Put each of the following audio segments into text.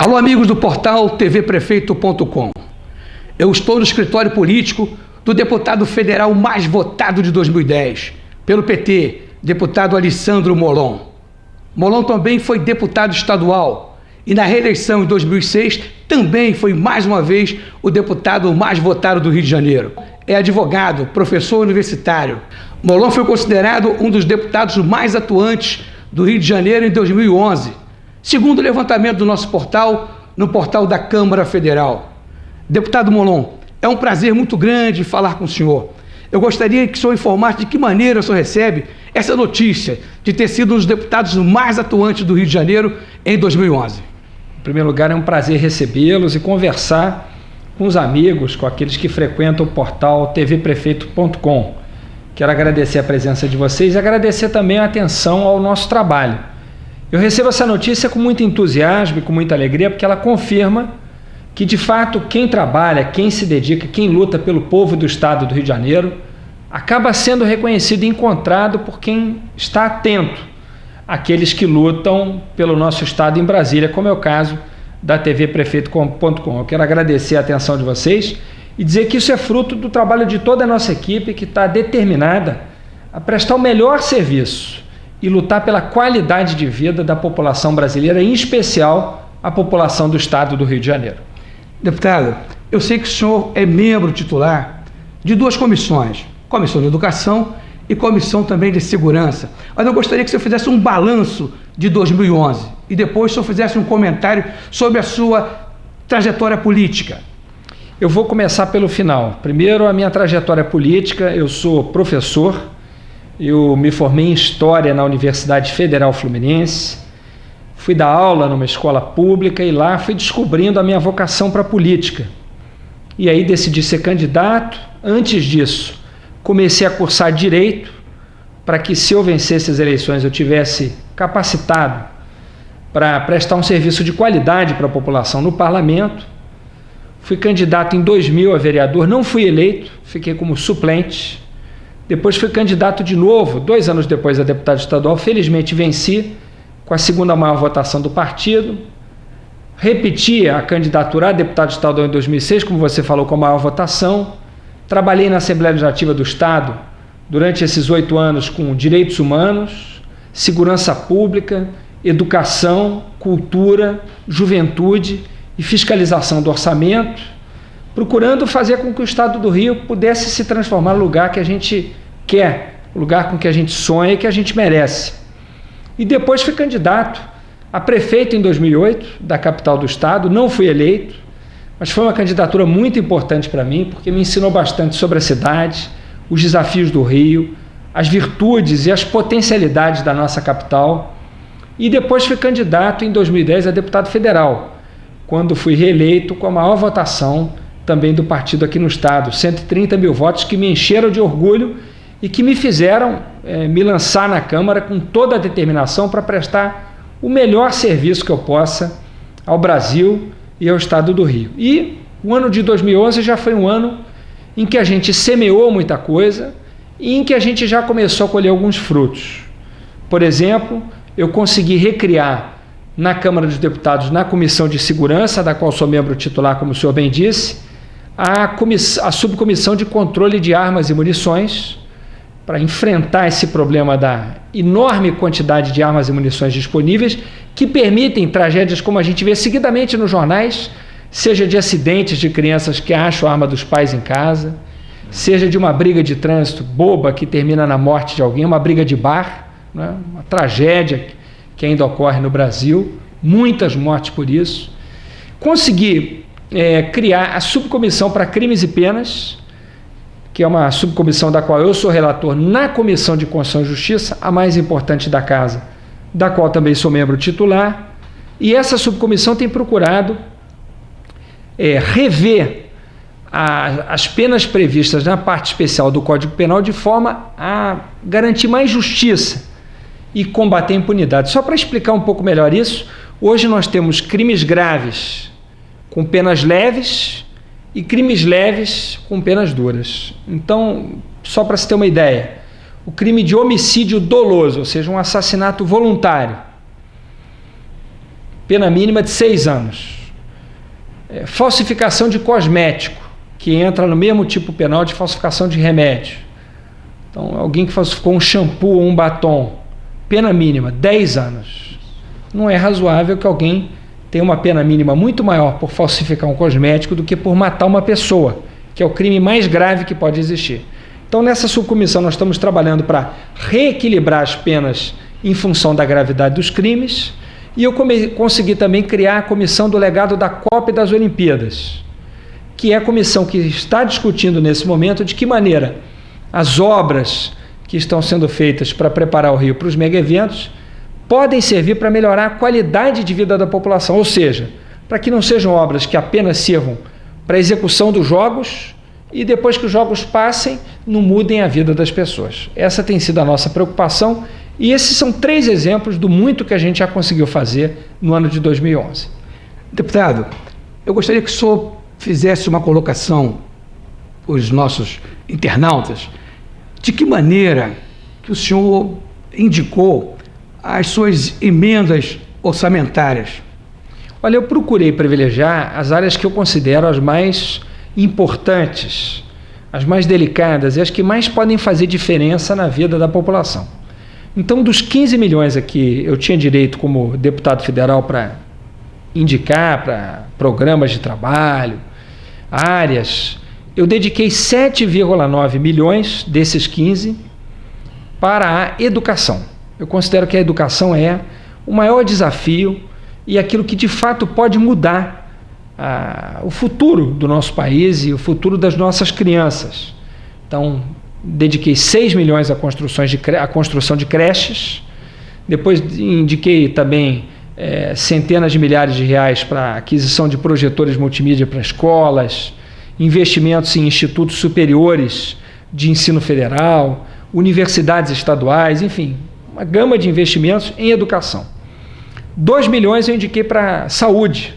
Alô, amigos do portal tvprefeito.com. Eu estou no escritório político do deputado federal mais votado de 2010, pelo PT, deputado Alessandro Molon. Molon também foi deputado estadual e na reeleição em 2006 também foi mais uma vez o deputado mais votado do Rio de Janeiro. É advogado, professor universitário. Molon foi considerado um dos deputados mais atuantes do Rio de Janeiro em 2011, segundo o levantamento do nosso portal, no portal da Câmara Federal. Deputado Molon, é um prazer muito grande falar com o senhor. Eu gostaria que o senhor informasse de que maneira o senhor recebe essa notícia de ter sido um dos deputados mais atuantes do Rio de Janeiro em 2011. Em primeiro lugar, é um prazer recebê-los e conversar com os amigos, com aqueles que frequentam o portal tvprefeito.com. Quero agradecer a presença de vocês e agradecer também a atenção ao nosso trabalho. Eu recebo essa notícia com muito entusiasmo e com muita alegria, porque ela confirma que, de fato, quem trabalha, quem se dedica, quem luta pelo povo do estado do Rio de Janeiro, acaba sendo reconhecido e encontrado por quem está atento àqueles que lutam pelo nosso estado em Brasília, como é o caso da tvprefeito.com. Eu quero agradecer a atenção de vocês e dizer que isso é fruto do trabalho de toda a nossa equipe, que está determinada a prestar o melhor serviço e lutar pela qualidade de vida da população brasileira, em especial a população do estado do Rio de Janeiro. Deputado, eu sei que o senhor é membro titular de duas comissões, Comissão de Educação e Comissão também de Segurança, mas eu gostaria que o senhor fizesse um balanço de 2011 e depois o senhor fizesse um comentário sobre a sua trajetória política. Eu vou começar pelo final. Primeiro, a minha trajetória política. Eu sou professor, eu me formei em História na Universidade Federal Fluminense, fui dar aula numa escola pública e lá fui descobrindo a minha vocação para a política. E aí decidi ser candidato. Antes disso, comecei a cursar Direito, para que, se eu vencesse as eleições, eu tivesse capacitado para prestar um serviço de qualidade para a população no parlamento. Fui candidato em 2000 a vereador, não fui eleito, fiquei como suplente. Depois fui candidato de novo, 2 anos depois, a deputado estadual. Felizmente venci, com a segunda maior votação do partido. Repeti a candidatura a deputado estadual em 2006, como você falou, com a maior votação. Trabalhei na Assembleia Legislativa do Estado durante esses 8 anos com direitos humanos, segurança pública, educação, cultura, juventude e fiscalização do orçamento, procurando fazer com que o estado do Rio pudesse se transformar no lugar que a gente quer, o lugar com que a gente sonha e que a gente merece. E depois fui candidato a prefeito em 2008, da capital do estado. Não fui eleito, mas foi uma candidatura muito importante para mim, porque me ensinou bastante sobre a cidade, os desafios do Rio, as virtudes e as potencialidades da nossa capital. E depois fui candidato em 2010 a deputado federal, quando fui reeleito com a maior votação também do partido aqui no estado, 130 mil votos, que me encheram de orgulho e que me fizeram me lançar na Câmara com toda a determinação para prestar o melhor serviço que eu possa ao Brasil e ao estado do Rio. E o ano de 2011 já foi um ano em que a gente semeou muita coisa e em que a gente já começou a colher alguns frutos. Por exemplo, eu consegui recriar na Câmara dos Deputados, na Comissão de Segurança, da qual sou membro titular, como o senhor bem disse, a subcomissão de controle de armas e munições, para enfrentar esse problema da enorme quantidade de armas e munições disponíveis, que permitem tragédias como a gente vê seguidamente nos jornais, seja de acidentes de crianças que acham a arma dos pais em casa, seja de uma briga de trânsito boba que termina na morte de alguém, uma briga de bar, né? Uma tragédia que ainda ocorre no Brasil, muitas mortes por isso. Consegui criar a subcomissão para crimes e penas, que é uma subcomissão da qual eu sou relator na Comissão de Constituição e Justiça, a mais importante da casa, da qual também sou membro titular. E essa subcomissão tem procurado rever as penas previstas na parte especial do Código Penal de forma a garantir mais justiça e combater a impunidade. Só para explicar um pouco melhor isso, hoje nós temos crimes graves com penas leves e crimes leves com penas duras. Então, só para se ter uma ideia, o crime de homicídio doloso, ou seja, um assassinato voluntário, pena mínima de 6 anos. Falsificação de cosmético, que entra no mesmo tipo penal de falsificação de remédio. Então, alguém que falsificou um shampoo ou um batom, pena mínima, 10 anos. Não é razoável que alguém tenha uma pena mínima muito maior por falsificar um cosmético do que por matar uma pessoa, que é o crime mais grave que pode existir. Então, nessa subcomissão, nós estamos trabalhando para reequilibrar as penas em função da gravidade dos crimes, e eu consegui também criar a Comissão do Legado da Copa e das Olimpíadas, que é a comissão que está discutindo nesse momento de que maneira as obras que estão sendo feitas para preparar o Rio para os mega-eventos podem servir para melhorar a qualidade de vida da população, ou seja, para que não sejam obras que apenas sirvam para a execução dos jogos e depois que os jogos passem, não mudem a vida das pessoas. Essa tem sido a nossa preocupação e esses são 3 exemplos do muito que a gente já conseguiu fazer no ano de 2011. Deputado, eu gostaria que o senhor fizesse uma colocação para os nossos internautas de que maneira que o senhor indicou as suas emendas orçamentárias. Olha, eu procurei privilegiar as áreas que eu considero as mais importantes, as mais delicadas e as que mais podem fazer diferença na vida da população. Então, dos 15 milhões aqui, eu tinha direito como deputado federal para indicar para programas de trabalho, áreas, eu dediquei 7,9 milhões desses 15 para a educação. Eu considero que a educação é o maior desafio e aquilo que de fato pode mudar o futuro do nosso país e o futuro das nossas crianças. Então, dediquei 6 milhões a construção de creches, depois indiquei também centenas de milhares de reais para aquisição de projetores multimídia para escolas, investimentos em institutos superiores de ensino federal, universidades estaduais, enfim, uma gama de investimentos em educação. 2 milhões eu indiquei para saúde,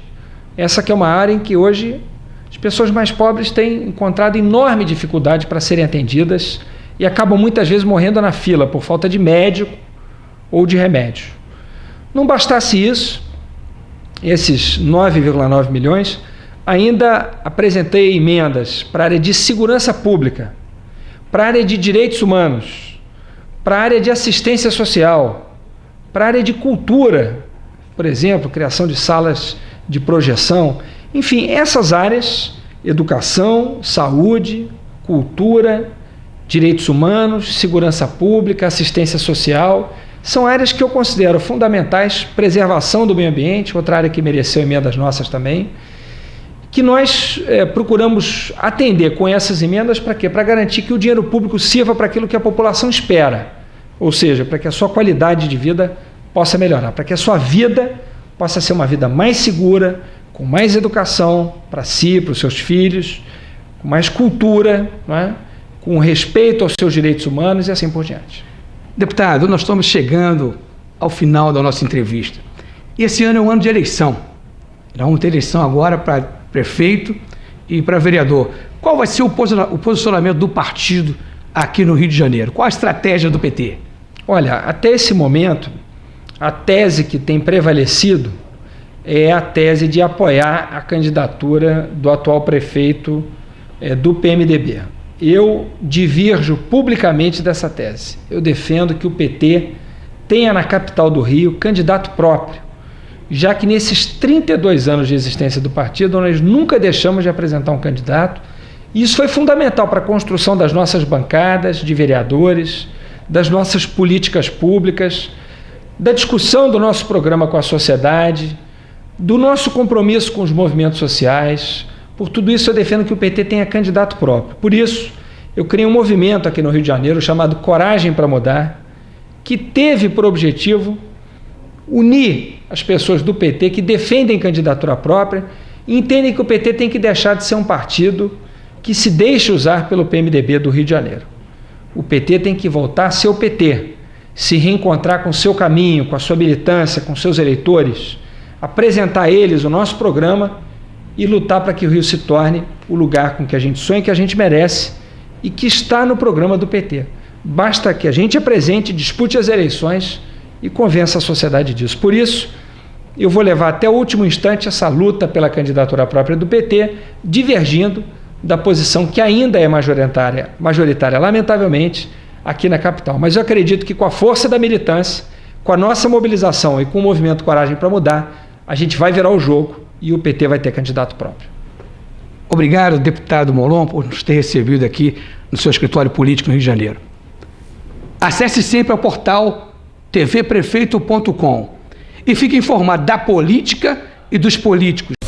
essa que é uma área em que hoje as pessoas mais pobres têm encontrado enorme dificuldade para serem atendidas e acabam muitas vezes morrendo na fila por falta de médico ou de remédio. Não bastasse isso, esses 9,9 milhões, ainda apresentei emendas para a área de segurança pública, para a área de direitos humanos, para a área de assistência social, para a área de cultura, por exemplo, criação de salas de projeção. Enfim, essas áreas, educação, saúde, cultura, direitos humanos, segurança pública, assistência social, são áreas que eu considero fundamentais, preservação do meio ambiente, outra área que mereceu emendas nossas também, que nós procuramos atender com essas emendas para quê? Para garantir que o dinheiro público sirva para aquilo que a população espera, ou seja, para que a sua qualidade de vida possa melhorar, para que a sua vida possa ser uma vida mais segura, com mais educação para si, para os seus filhos, com mais cultura, não é? Com respeito aos seus direitos humanos e assim por diante. Deputado, nós estamos chegando ao final da nossa entrevista. E esse ano é um ano de eleição. Nós vamos ter eleição agora para prefeito e para vereador. Qual vai ser o posicionamento do partido aqui no Rio de Janeiro? Qual a estratégia do PT? Olha, até esse momento, a tese que tem prevalecido é a tese de apoiar a candidatura do atual prefeito do PMDB. Eu divirjo publicamente dessa tese. Eu defendo que o PT tenha na capital do Rio candidato próprio, já que nesses 32 anos de existência do partido nós nunca deixamos de apresentar um candidato, e isso foi fundamental para a construção das nossas bancadas de vereadores, das nossas políticas públicas, da discussão do nosso programa com a sociedade, do nosso compromisso com os movimentos sociais. Por tudo isso eu defendo que o PT tenha candidato próprio. Por isso, eu criei um movimento aqui no Rio de Janeiro chamado Coragem para Mudar, que teve por objetivo unir as pessoas do PT que defendem candidatura própria e entendem que o PT tem que deixar de ser um partido que se deixa usar pelo PMDB do Rio de Janeiro. O PT tem que voltar a ser o PT, se reencontrar com o seu caminho, com a sua militância, com seus eleitores, apresentar a eles o nosso programa e lutar para que o Rio se torne o lugar com que a gente sonha, que a gente merece e que está no programa do PT. Basta que a gente apresente, dispute as eleições e convença a sociedade disso. Por isso, eu vou levar até o último instante essa luta pela candidatura própria do PT, divergindo da posição que ainda é majoritária, lamentavelmente, aqui na capital. Mas eu acredito que com a força da militância, com a nossa mobilização e com o movimento Coragem para Mudar, a gente vai virar o jogo e o PT vai ter candidato próprio. Obrigado, deputado Molon, por nos ter recebido aqui no seu escritório político no Rio de Janeiro. Acesse sempre ao portal tvprefeito.com e fique informado da política e dos políticos